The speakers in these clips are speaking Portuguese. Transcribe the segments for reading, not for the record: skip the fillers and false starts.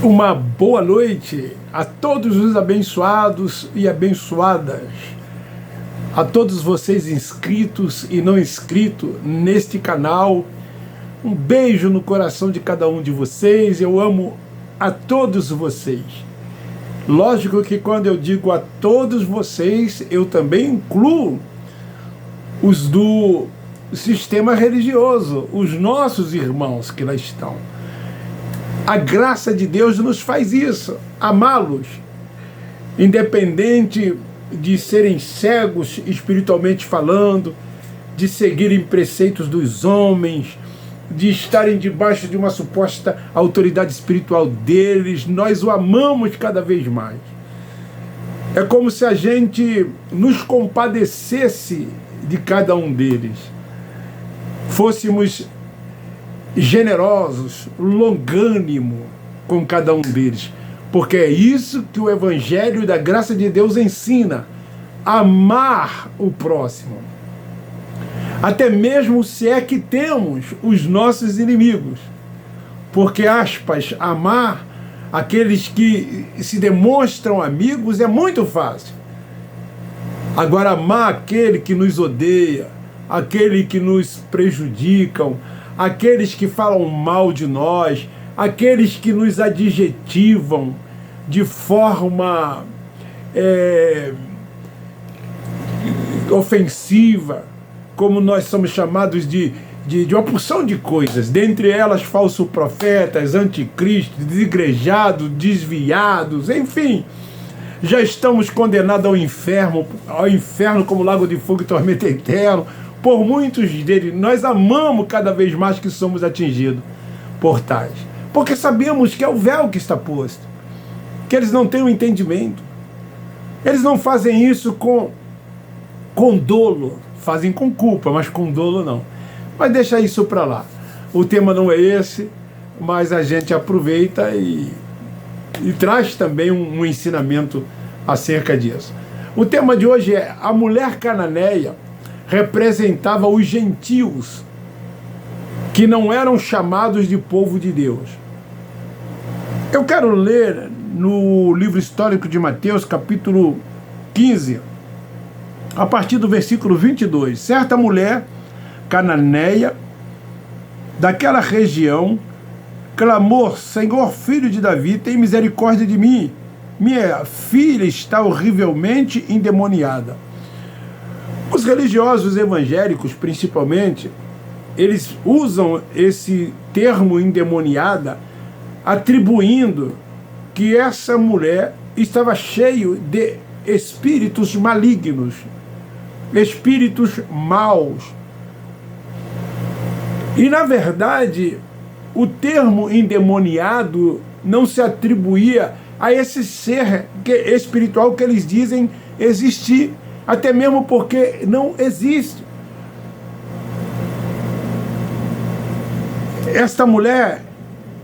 Uma boa noite a todos os abençoados e abençoadas, a todos vocês inscritos e não inscritos neste canal. Um beijo no coração de cada um de vocês, eu amo a todos vocês. Lógico que quando eu digo a todos vocês, eu também incluo os do sistema religioso, os nossos irmãos que lá estão. A graça de Deus nos faz isso, amá-los, independente de serem cegos espiritualmente falando, de seguirem preceitos dos homens, de estarem debaixo de uma suposta autoridade espiritual deles. Nós o amamos cada vez mais. É como se a gente nos compadecesse de cada um deles, fôssemos generosos, longânimo com cada um deles, porque é isso que o Evangelho da graça de Deus ensina: amar o próximo, até mesmo se é que temos os nossos inimigos, porque, aspas, amar aqueles que se demonstram amigos é muito fácil. Agora, amar aquele que nos odeia, aquele que nos prejudicam, aqueles que falam mal de nós, aqueles que nos adjetivam de forma ofensiva, como nós somos chamados de uma porção de coisas, dentre elas falsos profetas, anticristos, desigrejados, desviados, enfim, já estamos condenados ao inferno como lago de fogo e tormento eterno. Por muitos deles, nós amamos cada vez mais que somos atingidos por tais, porque sabemos que é o véu que está posto, que eles não têm o entendimento, eles não fazem isso com dolo, fazem com culpa, mas com dolo não. Mas deixa isso para lá, o tema não é esse, mas a gente aproveita e traz também um ensinamento acerca disso. O tema de hoje é: a mulher cananeia representava os gentios que não eram chamados de povo de Deus. Eu quero ler no livro histórico de Mateus, capítulo 15, a partir do versículo 22. Certa mulher cananeia daquela região clamou: Senhor, filho de Davi, tem misericórdia de mim. Minha filha está horrivelmente endemoniada. Os religiosos evangélicos, principalmente, eles usam esse termo endemoniada, atribuindo que essa mulher estava cheia de espíritos malignos, espíritos maus. E, na verdade, o termo endemoniado não se atribuía a esse ser espiritual que eles dizem existir, até mesmo porque não existe. Esta mulher,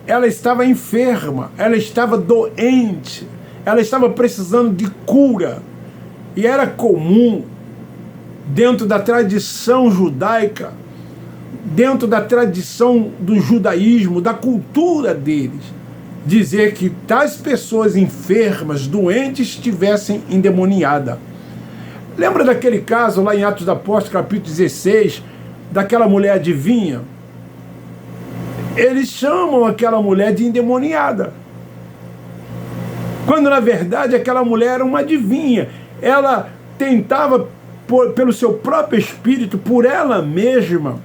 ela estava enferma, ela estava doente, ela estava precisando de cura. E era comum, dentro da tradição judaica, dentro da tradição do judaísmo, da cultura deles, dizer que tais pessoas enfermas, doentes, estivessem endemoniadas. Lembra daquele caso lá em Atos dos Apóstolos, capítulo 16, daquela mulher adivinha? Eles chamam aquela mulher de endemoniada, quando na verdade aquela mulher era uma adivinha. Ela tentava, pelo seu próprio espírito, por ela mesma,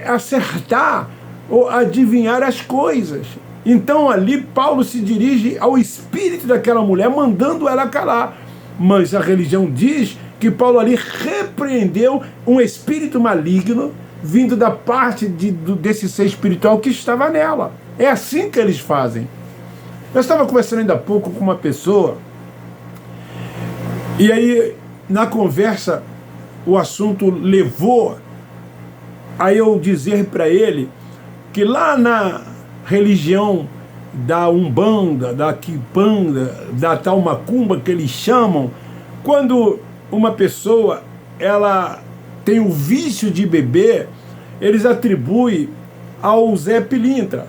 acertar ou adivinhar as coisas. Então ali Paulo se dirige ao espírito daquela mulher, mandando ela calar. Mas a religião diz que Paulo ali repreendeu um espírito maligno vindo da parte desse ser espiritual que estava nela. É assim que eles fazem. Eu estava conversando ainda há pouco com uma pessoa, e aí na conversa o assunto levou a eu dizer para ele que lá na religião da Umbanda, da Quimbanda, da tal Macumba que eles chamam, quando uma pessoa ela tem o vício de beber, eles atribuem ao Zé Pilintra.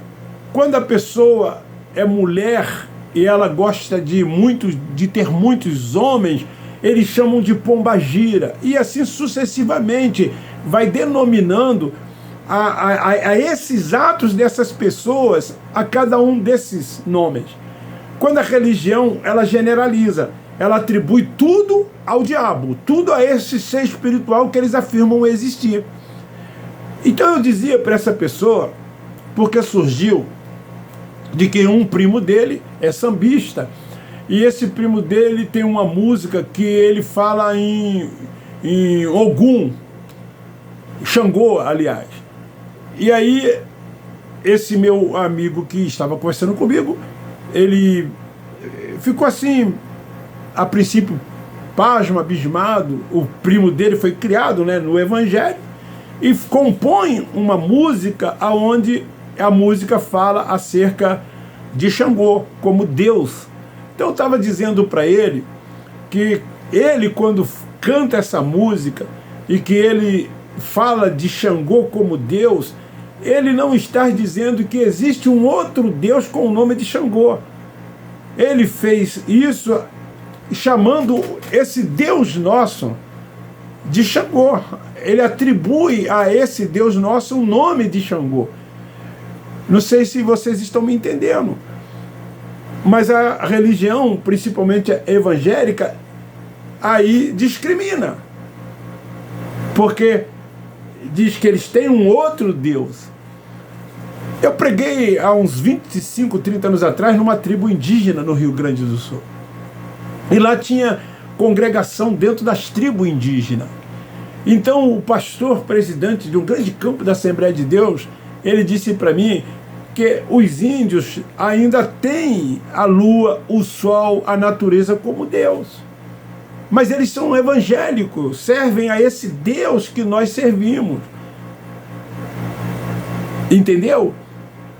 Quando a pessoa é mulher e ela gosta de ter muitos homens, eles chamam de pombagira. E assim sucessivamente vai denominando a esses atos dessas pessoas a cada um desses nomes. Quando a religião, ela generaliza, ela atribui tudo ao diabo, tudo a esse ser espiritual que eles afirmam existir. Então eu dizia para essa pessoa, porque surgiu de que um primo dele é sambista, e esse primo dele tem uma música que ele fala em Ogum, Xangô, aliás. E aí, esse meu amigo que estava conversando comigo, ele ficou assim, a princípio, pasmo, abismado. O primo dele foi criado, né, no Evangelho, e compõe uma música onde a música fala acerca de Xangô, como Deus. Então eu estava dizendo para ele que ele, quando canta essa música e que ele fala de Xangô como Deus, ele não está dizendo que existe um outro Deus com o nome de Xangô. Ele fez isso chamando esse Deus nosso de Xangô. Ele atribui a esse Deus nosso o nome de Xangô. Não sei se vocês estão me entendendo, mas a religião, principalmente a evangélica, aí discrimina, porque diz que eles têm um outro Deus. Eu preguei há uns 25, 30 anos atrás numa tribo indígena no Rio Grande do Sul. E lá tinha congregação dentro das tribos indígenas. Então o pastor presidente de um grande campo da Assembleia de Deus, ele disse para mim que os índios ainda têm a lua, o sol, a natureza como Deus. Mas eles são evangélicos, servem a esse Deus que nós servimos. Entendeu?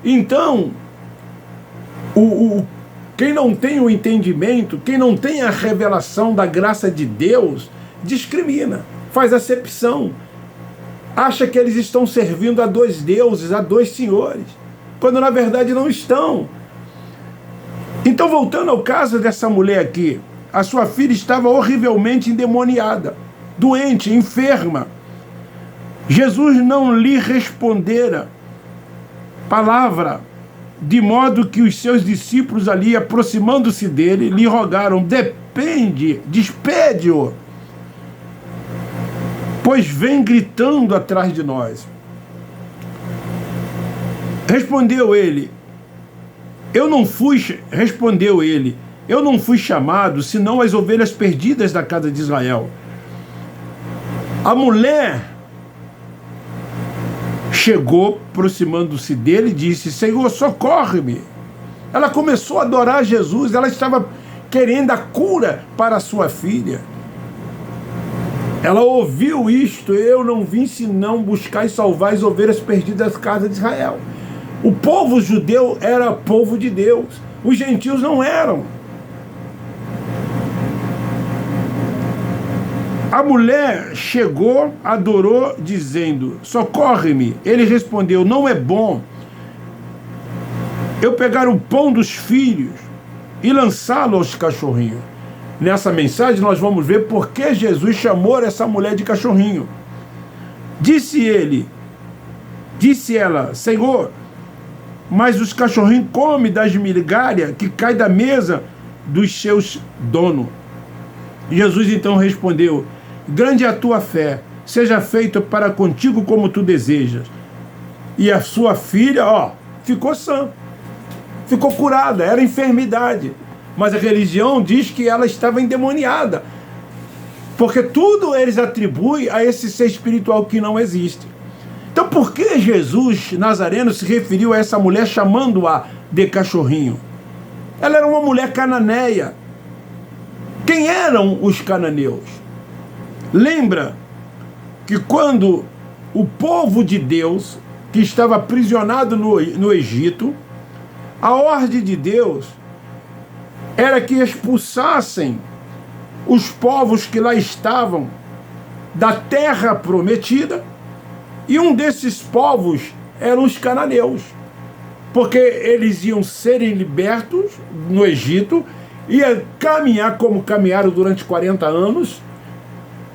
Então, quem não tem o entendimento, quem não tem a revelação da graça de Deus, discrimina, faz acepção, acha que eles estão servindo a dois deuses, a dois senhores, quando na verdade não estão. Então, voltando ao caso dessa mulher aqui, a sua filha estava horrivelmente endemoniada, doente, enferma. Jesus não lhe respondera palavra, de modo que os seus discípulos ali, aproximando-se dele, lhe rogaram: despede-o, pois vem gritando atrás de nós. Respondeu ele, eu não fui chamado senão as ovelhas perdidas da casa de Israel. A mulher chegou, aproximando-se dele, e disse: Senhor, socorre-me. Ela começou a adorar Jesus, ela estava querendo a cura para a sua filha. Ela ouviu isto: eu não vim senão buscar e salvar as ovelhas perdidas da casa de Israel. O povo judeu era povo de Deus, os gentios não eram. A mulher chegou, adorou, dizendo: socorre-me. Ele respondeu: não é bom eu pegar o pão dos filhos e lançá-lo aos cachorrinhos. Nessa mensagem nós vamos ver por que Jesus chamou essa mulher de cachorrinho. Disse ela: Senhor, mas os cachorrinhos comem das migalhas que caem da mesa dos seus donos. Jesus então respondeu: grande é a tua fé, seja feito para contigo como tu desejas. E a sua filha, ficou sã, ficou curada, era enfermidade. Mas a religião diz que ela estava endemoniada, porque tudo eles atribuem a esse ser espiritual que não existe. Então por que Jesus Nazareno se referiu a essa mulher chamando-a de cachorrinho? Ela era uma mulher cananeia. Quem eram os cananeus? Lembra que quando o povo de Deus, que estava aprisionado no Egito, a ordem de Deus era que expulsassem os povos que lá estavam da terra prometida, e um desses povos eram os cananeus. porque eles iam serem libertos no Egito, ia caminhar como caminharam durante 40 anos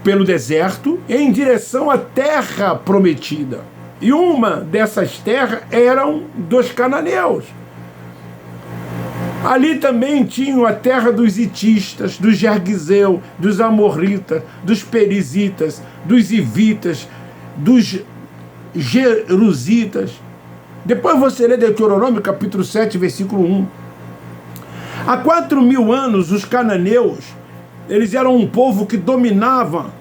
pelo deserto, em direção à terra prometida. E uma dessas terras eram dos cananeus. Ali também tinham a terra dos hitistas, dos gergeseus, dos amorritas, dos perizitas, dos ivitas, dos jerusitas. Depois você lê Deuteronômio capítulo 7, versículo 1. Há 4.000 anos os cananeus, eles eram um povo que dominava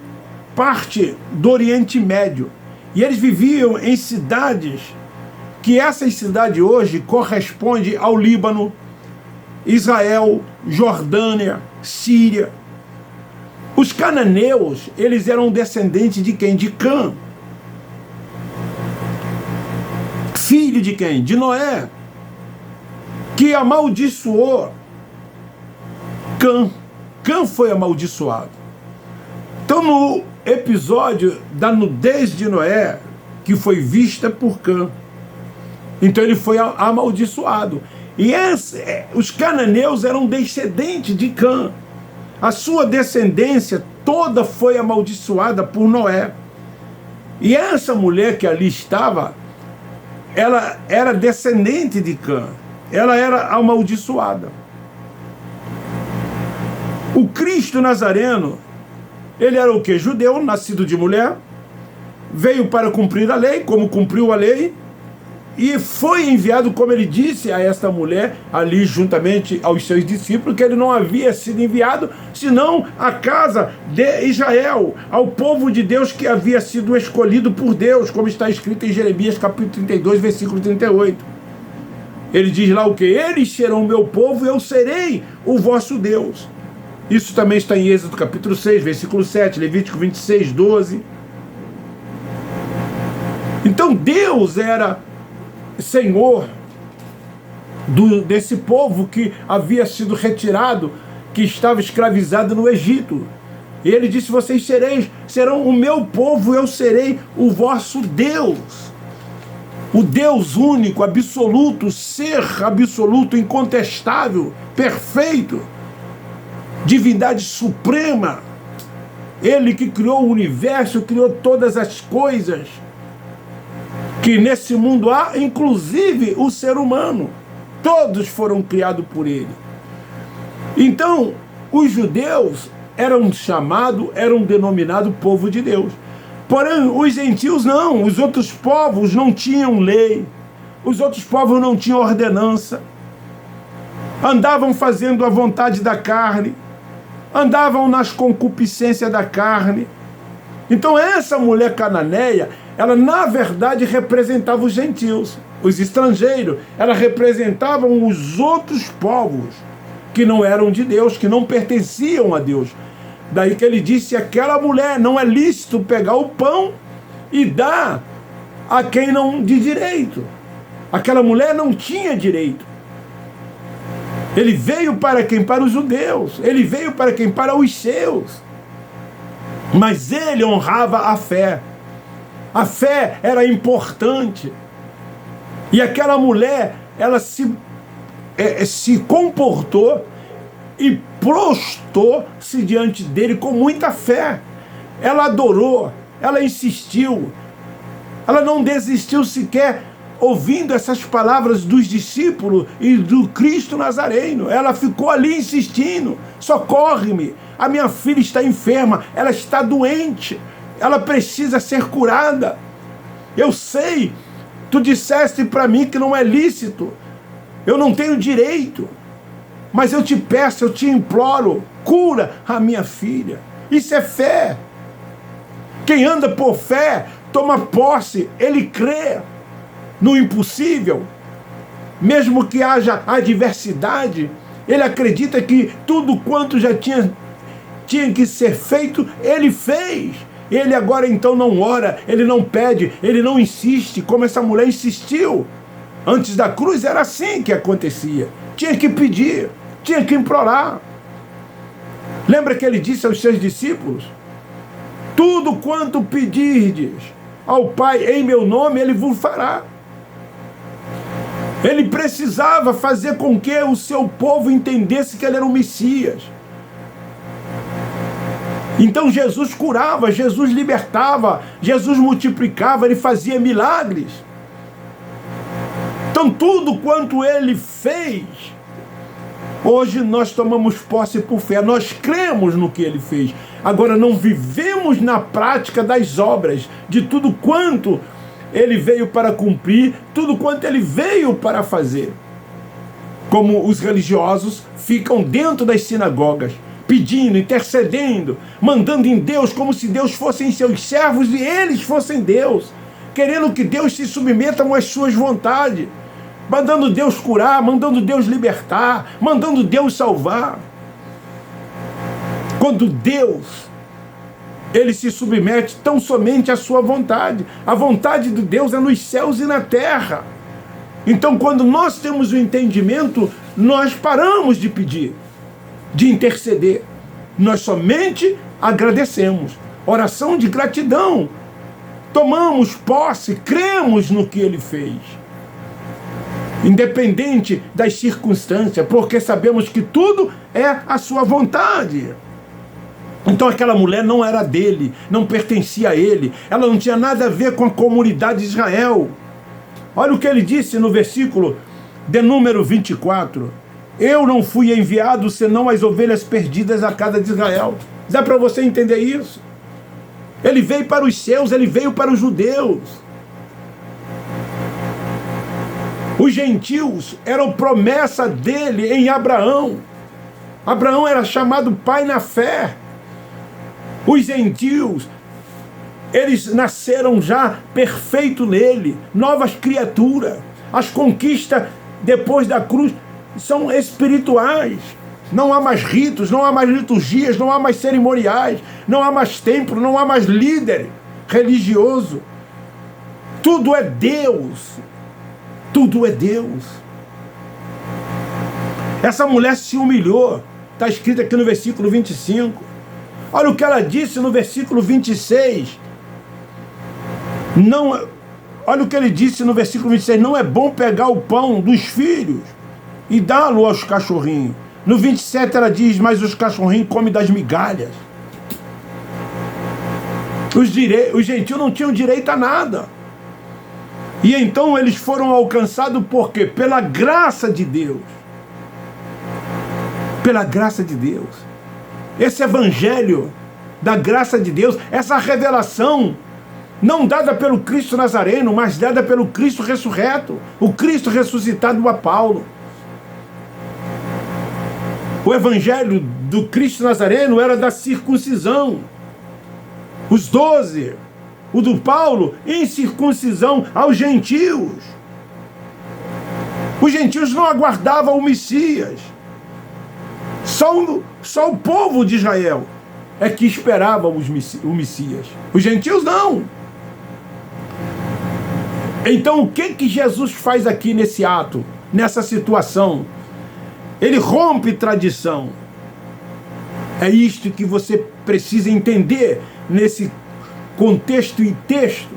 parte do Oriente Médio. E eles viviam em cidades que essas cidades hoje correspondem ao Líbano, Israel, Jordânia, Síria. Os cananeus, eles eram descendentes de quem? De Cã. Filho de quem? De Noé, que amaldiçoou Cã. Cã foi amaldiçoado. Então, no episódio da nudez de Noé, que foi vista por Cã, então ele foi amaldiçoado. E os cananeus eram descendentes de Cã. A sua descendência toda foi amaldiçoada por Noé. E essa mulher que ali estava, ela era descendente de Cã. Ela era amaldiçoada. O Cristo Nazareno, ele era o quê? Judeu, nascido de mulher, veio para cumprir a lei, como cumpriu a lei, e foi enviado, como ele disse a esta mulher, ali juntamente aos seus discípulos, que ele não havia sido enviado, senão à casa de Israel, ao povo de Deus que havia sido escolhido por Deus, como está escrito em Jeremias capítulo 32, versículo 38. Ele diz lá o quê? Eles serão o meu povo e eu serei o vosso Deus. Isso também está em Êxodo capítulo 6, versículo 7, Levítico 26, 12. Então Deus era Senhor desse povo que havia sido retirado, que estava escravizado no Egito. E ele disse, vocês serão o meu povo, eu serei o vosso Deus. O Deus único, absoluto, ser absoluto, incontestável, perfeito, divindade suprema. Ele que criou o universo, criou todas as coisas que nesse mundo há, inclusive o ser humano. Todos foram criados por ele. Então, os judeus eram denominados povo de Deus. Porém, os gentios não, os outros povos não tinham lei, os outros povos não tinham ordenança, andavam fazendo a vontade da carne, andavam nas concupiscências da carne. Então essa mulher cananeia, ela na verdade representava os gentios, os estrangeiros, ela representava os outros povos que não eram de Deus, que não pertenciam a Deus. Daí que ele disse, aquela mulher não é lícito pegar o pão e dar a quem não de direito. Aquela mulher não tinha direito. Ele veio para quem? Para os judeus. Ele veio para quem? Para os seus. Mas ele honrava a fé. A fé era importante. E aquela mulher, ela se comportou e prostou-se diante dele com muita fé. Ela adorou, ela insistiu, ela não desistiu sequer ouvindo essas palavras dos discípulos e do Cristo Nazareno. Ela ficou ali insistindo, socorre-me, a minha filha está enferma, ela está doente, ela precisa ser curada. Eu sei, tu disseste para mim que não é lícito, eu não tenho direito, mas eu te peço, eu te imploro, cura a minha filha. Isso é fé. Quem anda por fé, toma posse, ele crê no impossível. Mesmo que haja adversidade, ele acredita que tudo quanto já tinha que ser feito, ele fez. Ele agora então não ora, ele não pede, ele não insiste, como essa mulher insistiu. Antes da cruz era assim que acontecia. Tinha que pedir, tinha que implorar. Lembra que ele disse aos seus discípulos? Tudo quanto pedirdes ao Pai em meu nome, ele vos fará. Ele precisava fazer com que o seu povo entendesse que ele era o Messias. Então Jesus curava, Jesus libertava, Jesus multiplicava, ele fazia milagres. Então tudo quanto ele fez, hoje nós tomamos posse por fé, nós cremos no que ele fez. Agora não vivemos na prática das obras, de tudo quanto ele veio para cumprir, tudo quanto ele veio para fazer. Como os religiosos ficam dentro das sinagogas, pedindo, intercedendo, mandando em Deus como se Deus fossem seus servos e eles fossem Deus, querendo que Deus se submeta às suas vontades, mandando Deus curar, mandando Deus libertar, mandando Deus salvar. Quando Deus, ele se submete tão somente à sua vontade. A vontade de Deus é nos céus e na terra. Então, quando nós temos o entendimento, nós paramos de pedir, de interceder. Nós somente agradecemos. Oração de gratidão. Tomamos posse, cremos no que ele fez. Independente das circunstâncias, porque sabemos que tudo é a sua vontade. Então aquela mulher não era dele, não pertencia a ele, ela não tinha nada a ver com a comunidade de Israel. Olha o que ele disse no versículo de número 24. Eu não fui enviado senão as ovelhas perdidas da casa de Israel. Dá para você entender isso? Ele veio para os seus, ele veio para os judeus. Os gentios eram promessa dele em Abraão. Abraão era chamado pai na fé. Os gentios, eles nasceram já perfeito nele, novas criaturas. As conquistas depois da cruz são espirituais. Não há mais ritos, não há mais liturgias, não há mais cerimoniais, não há mais templo, não há mais líder religioso. Tudo é Deus. Tudo é Deus. Essa mulher se humilhou. Está escrito aqui no versículo 25. Olha o que ela disse no versículo 26. Olha o que ele disse no versículo 26. Não é bom pegar o pão dos filhos e dá-lo aos cachorrinhos. No 27 ela diz, mas os cachorrinhos comem das migalhas. Os gentios não tinham direito a nada. E então eles foram alcançados por quê? Pela graça de Deus. Pela graça de Deus. Esse evangelho da graça de Deus, essa revelação, não dada pelo Cristo Nazareno, mas dada pelo Cristo ressurreto, o Cristo ressuscitado a Paulo. O evangelho do Cristo Nazareno era da circuncisão. Os 12, o do Paulo, em circuncisão aos gentios. Os gentios não aguardavam o Messias. Só o povo de Israel é que esperava o Messias. Os gentios não. Então o que Jesus faz aqui nesse ato, nessa situação? Ele rompe tradição. É isto que você precisa entender nesse contexto e texto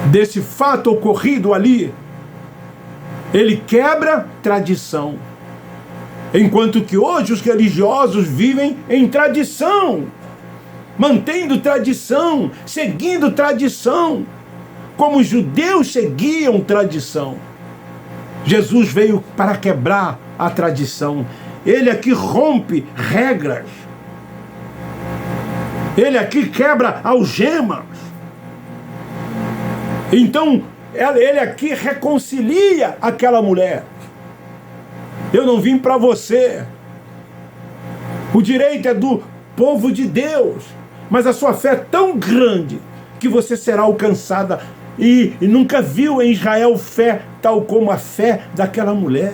desse fato ocorrido ali. Ele quebra tradição. Enquanto que hoje os religiosos vivem em tradição, mantendo tradição, seguindo tradição, como os judeus seguiam tradição. Jesus veio para quebrar a tradição. Ele aqui rompe regras. Ele aqui quebra algemas. Então, ele aqui reconcilia aquela mulher. Eu não vim para você. O direito é do povo de Deus. Mas a sua fé é tão grande que você será alcançada. E nunca viu em Israel fé tal como a fé daquela mulher.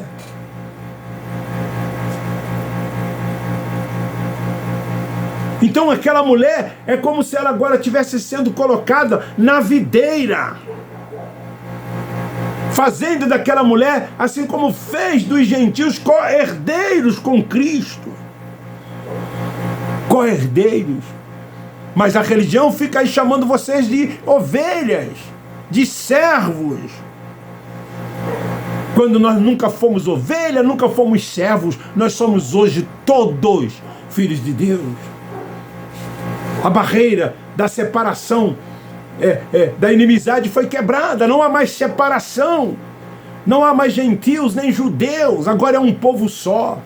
Então aquela mulher é como se ela agora estivesse sendo colocada na videira. Fazendo daquela mulher, assim como fez dos gentios, co-herdeiros com Cristo. Co-herdeiros. Mas a religião fica aí chamando vocês de ovelhas, de servos. Quando nós nunca fomos ovelha, nunca fomos servos, nós somos hoje todos filhos de Deus. A barreira da separação, da inimizade foi quebrada, não há mais separação, não há mais gentios nem judeus, agora é um povo só.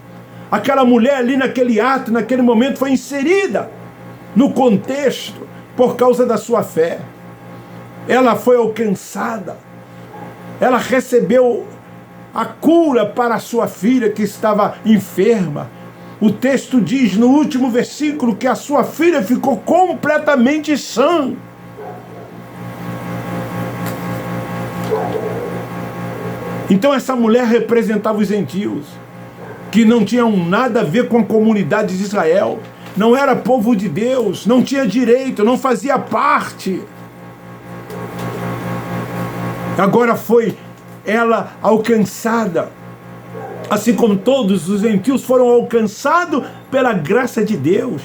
Aquela mulher ali naquele ato, naquele momento foi inserida no contexto por causa da sua fé. Ela foi alcançada, ela recebeu a cura para a sua filha que estava enferma. O texto diz no último versículo que a sua filha ficou completamente sã. Então essa mulher representava os gentios, que não tinham nada a ver com a comunidade de Israel, não era povo de Deus, não tinha direito, não fazia parte. Agora foi ela alcançada, assim como todos os gentios foram alcançados pela graça de Deus,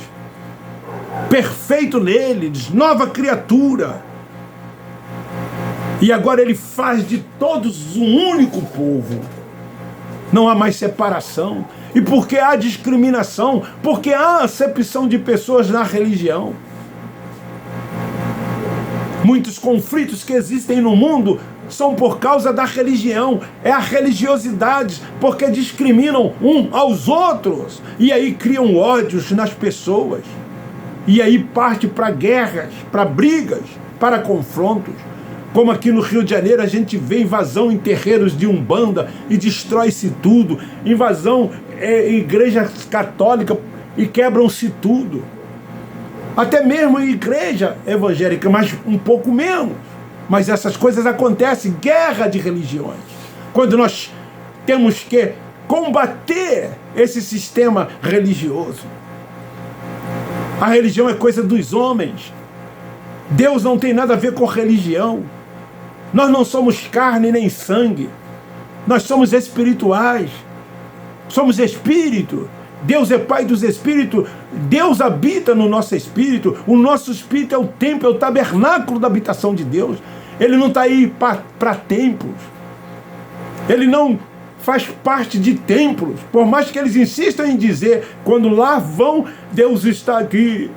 perfeito neles, nova criatura. E agora ele faz de todos um único povo. Não há mais separação. E por que há discriminação? Porque há acepção de pessoas na religião. Muitos conflitos que existem no mundo são por causa da religião. É a religiosidade, porque discriminam um aos outros. E aí criam ódios nas pessoas. E aí parte para guerras, para brigas, para confrontos. Como aqui no Rio de Janeiro a gente vê invasão em terreiros de Umbanda e destrói-se tudo. Invasão em igreja católica e quebram-se tudo. Até mesmo em igreja evangélica, mas um pouco menos. Mas essas coisas acontecem, guerra de religiões. Quando nós temos que combater esse sistema religioso. A religião é coisa dos homens. Deus não tem nada a ver com religião. Nós não somos carne nem sangue. Nós somos espirituais. Somos espírito. Deus é Pai dos espíritos. Deus habita no nosso espírito. O nosso espírito é o templo, é o tabernáculo da habitação de Deus. Ele não está aí para templos. Ele não faz parte de templos. Por mais que eles insistam em dizer, quando lá vão, Deus está aqui.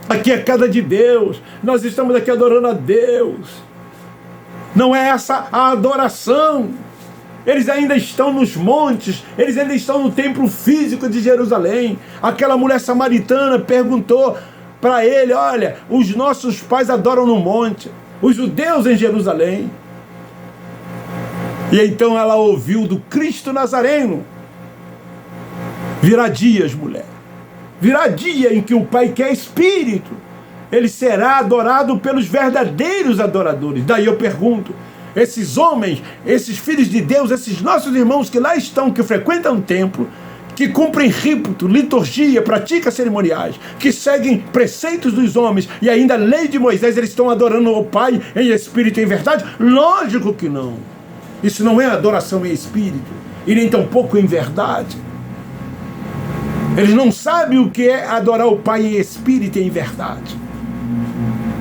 Aqui é a casa de Deus. Nós estamos aqui adorando a Deus. Não é essa a adoração. Eles ainda estão nos montes. Eles ainda estão no templo físico de Jerusalém. Aquela mulher samaritana perguntou para ele, olha, os nossos pais adoram no monte. Os judeus em Jerusalém. E então ela ouviu do Cristo Nazareno. Virá dias, mulher. Virá dia em que o Pai, que é Espírito, ele será adorado pelos verdadeiros adoradores. Daí eu pergunto, esses homens, esses filhos de Deus, esses nossos irmãos que lá estão, que frequentam o templo, que cumprem rito, liturgia, praticam cerimoniais, que seguem preceitos dos homens e ainda a lei de Moisés, eles estão adorando o Pai em espírito e em verdade? Lógico que não. Isso não é adoração em espírito e nem tampouco em verdade. Eles não sabem o que é adorar o Pai em espírito e em verdade.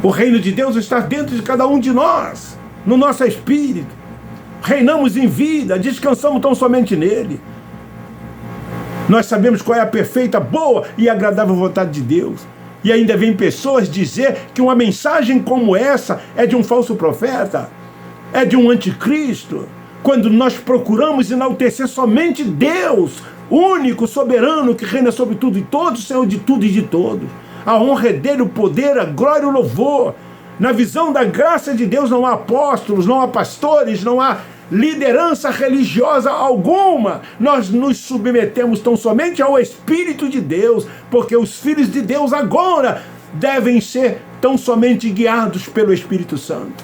O reino de Deus está dentro de cada um de nós, no nosso espírito. Reinamos em vida, descansamos tão somente nele. Nós sabemos qual é a perfeita, boa e agradável vontade de Deus. E ainda vem pessoas dizer que uma mensagem como essa é de um falso profeta, é de um anticristo, quando nós procuramos enaltecer somente Deus, único, soberano, que reina sobre tudo e todos, Senhor de tudo e de todos. A honra é dele, o poder, a glória e o louvor. Na visão da graça de Deus não há apóstolos, não há pastores, não há liderança religiosa alguma. Nós nos submetemos tão somente ao Espírito de Deus, porque os filhos de Deus agora devem ser tão somente guiados pelo Espírito Santo.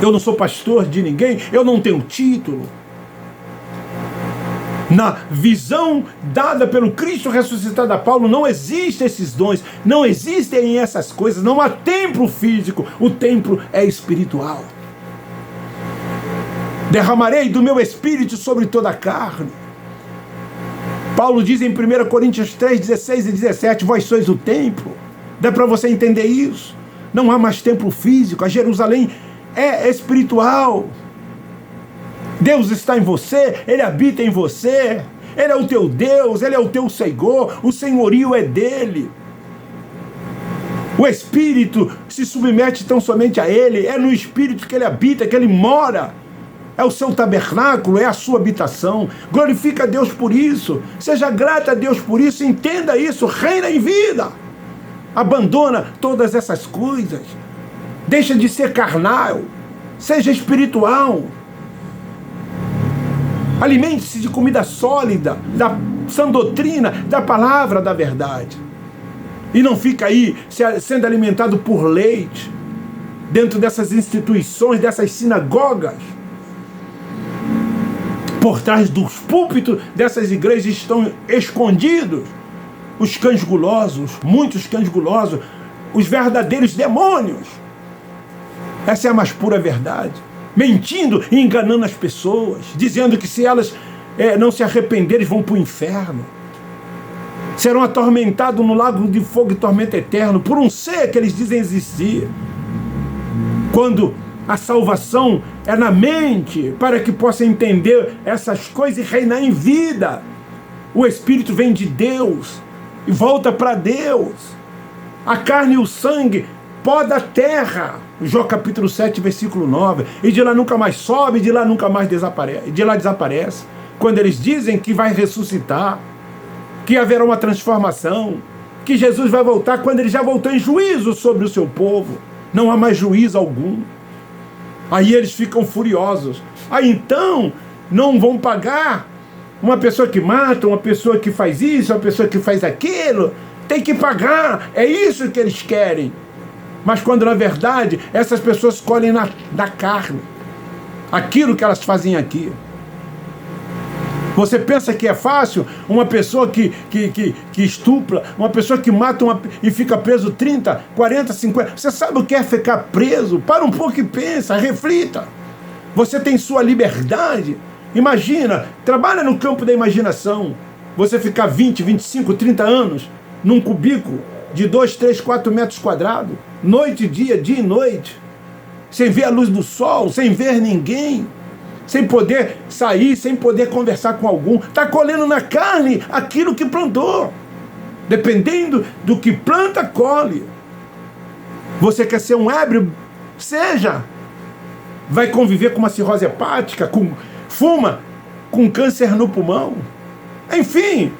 Eu não sou pastor de ninguém, eu não tenho título. Na visão dada pelo Cristo ressuscitado a Paulo, não existem esses dons, não existem essas coisas, não há templo físico, o templo é espiritual. Derramarei do meu espírito sobre toda a carne. Paulo diz em 1 Coríntios 3, 16 e 17, vós sois o templo. Dá para você entender isso? Não há mais templo físico, a Jerusalém é espiritual. Deus está em você, Ele habita em você, Ele é o teu Deus, Ele é o teu Senhor, o senhorio é dEle. O Espírito se submete tão somente a Ele, é no Espírito que Ele habita, que Ele mora. É o seu tabernáculo, é a sua habitação. Glorifica a Deus por isso. Seja grata a Deus por isso. Entenda isso. Reina em vida. Abandona todas essas coisas. Deixa de ser carnal. Seja espiritual. Alimente-se de comida sólida, da sã doutrina, da palavra da verdade. E não fica aí sendo alimentado por leite, dentro dessas instituições, dessas sinagogas. Por trás dos púlpitos dessas igrejas estão escondidos os cães gulosos, muitos cães gulosos, os verdadeiros demônios. Essa é a mais pura verdade. Mentindo e enganando as pessoas, dizendo que se elas não se arrependerem, vão para o inferno. Serão atormentados no lago de fogo e tormento eterno por um ser que eles dizem existir. Quando a salvação é na mente, para que possa entender essas coisas e reinar em vida. O Espírito vem de Deus e volta para Deus. A carne e o sangue pó da terra. Jó capítulo 7, versículo 9. E de lá nunca mais sobe, de lá nunca mais desaparece. De lá desaparece. Quando eles dizem que vai ressuscitar, que haverá uma transformação, que Jesus vai voltar quando ele já voltou em juízo sobre o seu povo. Não há mais juízo algum. Aí eles ficam furiosos. Aí então não vão pagar uma pessoa que mata, uma pessoa que faz isso, uma pessoa que faz aquilo. Tem que pagar. É isso que eles querem. Mas quando na verdade essas pessoas colhem na carne aquilo que elas fazem aqui. Você pensa que é fácil uma pessoa que estupra, uma pessoa que mata e fica preso 30, 40, 50... Você sabe o que é ficar preso? Para um pouco e pensa, reflita. Você tem sua liberdade. Imagina, trabalha no campo da imaginação. Você ficar 20, 25, 30 anos num cubículo de 2, 3, 4 metros quadrados, noite e dia e noite, sem ver a luz do sol, sem ver ninguém, sem poder sair, sem poder conversar com algum. Está colhendo na carne aquilo que plantou. Dependendo do que planta, colhe. Você quer ser um ébrio? Seja. Vai conviver com uma cirrose hepática, fuma com câncer no pulmão. Enfim,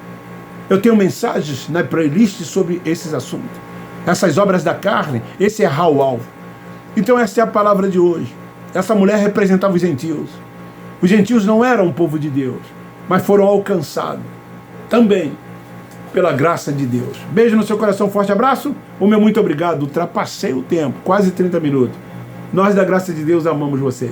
eu tenho mensagens na playlist sobre esses assuntos. Essas obras da carne, esse é Raul. Então essa é a palavra de hoje. Essa mulher representava os gentios. Os gentios não eram o povo de Deus, mas foram alcançados também pela graça de Deus. Beijo no seu coração, forte abraço. O meu muito obrigado. Ultrapassei o tempo, quase 30 minutos. Nós da graça de Deus amamos vocês.